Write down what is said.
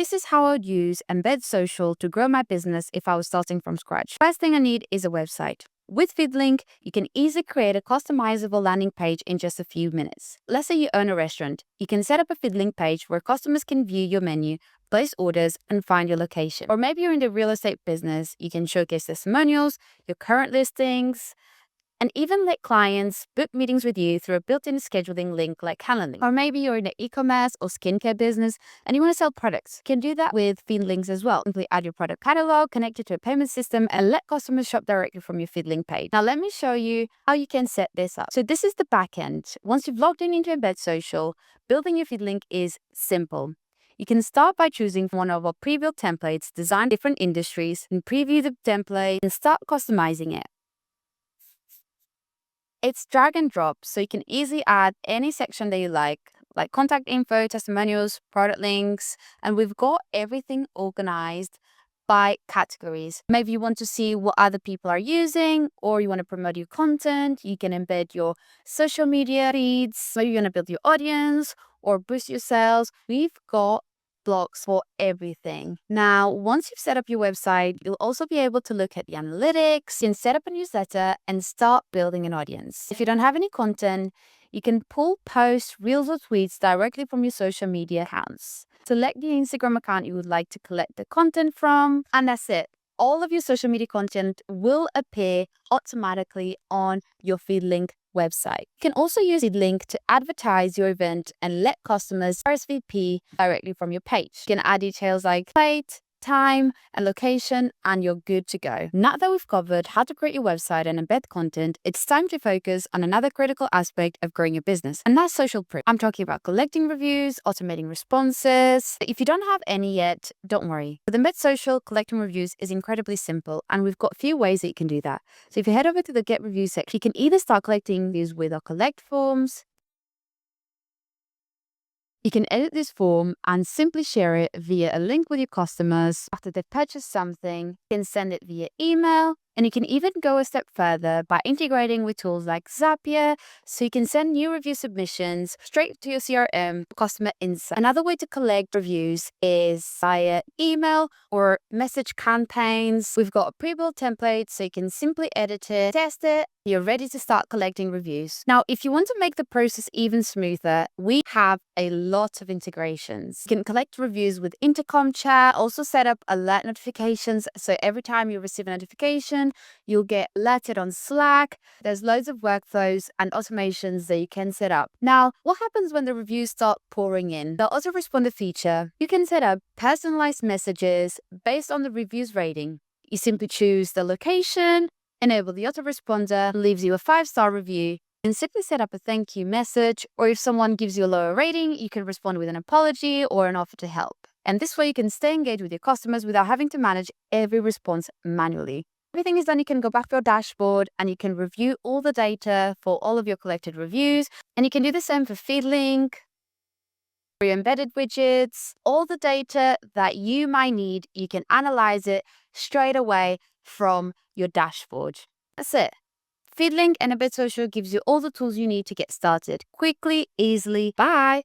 this is how I would use embed social to grow my business if I was starting from scratch. First thing I need is a website. With Feedlink, you can easily create a customizable landing page in just a few minutes. Let's say you own a restaurant. You can set up a Feedlink page where customers can view your menu, place orders, and find your location. Or maybe you're in the real estate business. You can showcase testimonials, your current listings, and even let clients book meetings with you through a built-in scheduling link like Calendly. Or maybe you're in the e-commerce or skincare business and you want to sell products. You can do that with Feedlinks as well. Simply add your product catalog, connect it to a payment system, and let customers shop directly from your Feedlink page. Now let me show you how you can set this up. So this is the back end. Once you've logged in into Embed Social, building your Feedlink is simple. You can start by choosing one of our pre-built templates, design different industries, and preview the template and start customizing it. It's drag and drop, so you can easily add any section that you like contact info, testimonials, product links, and we've got everything organized by categories. Maybe you want to see what other people are using, or you want to promote your content. You can embed your social media feeds. Maybe you want to build your audience or boost your sales. We've got blocks for everything. Now, once you've set up your website, you'll also be able to look at the analytics. You can set up a newsletter and start building an audience. If you don't have any content, you can pull posts, reels, or tweets directly from your social media accounts. Select the Instagram account you would like to collect the content from, and that's it. All of your social media content will appear automatically on your Feedlink website. You can also use Feedlink to advertise your event and let customers RSVP directly from your page. You can add details like plate, time, and location, and you're good to go. Now that we've covered how to create your website and embed content, it's time to focus on another critical aspect of growing your business, and that's social proof. I'm talking about collecting reviews, automating responses. If you don't have any yet, don't worry. With Embed Social, collecting reviews is incredibly simple, and we've got a few ways that you can do that. So if you head over to the Get Reviews section, you can either start collecting these with our collect forms. You can edit this form and simply share it via a link with your customers after they've purchased something. You can send it via email, and you can even go a step further by integrating with tools like Zapier, so you can send new review submissions straight to your CRM, Customer Insight. Another way to collect reviews is via email or message campaigns. We've got a pre-built template, so you can simply edit it, test it. You're ready to start collecting reviews. Now, if you want to make the process even smoother, we have a lot of integrations. You can collect reviews with Intercom chat, also set up alert notifications, so every time you receive a notification, you'll get alerted on Slack. There's loads of workflows and automations that you can set up. Now, what happens when the reviews start pouring in? The autoresponder feature, you can set up personalized messages based on the review's rating. You simply choose the location, enable the autoresponder, leaves you a 5-star review, and simply set up a thank you message, or if someone gives you a lower rating, you can respond with an apology or an offer to help. And this way you can stay engaged with your customers without having to manage every response manually. Everything is done, you can go back to your dashboard and you can review all the data for all of your collected reviews. And you can do the same for Feedlink, for your embedded widgets, all the data that you might need, you can analyze it straight away from your dashboard. That's it. Feedlink and Embed Social gives you all the tools you need to get started quickly, easily. Bye.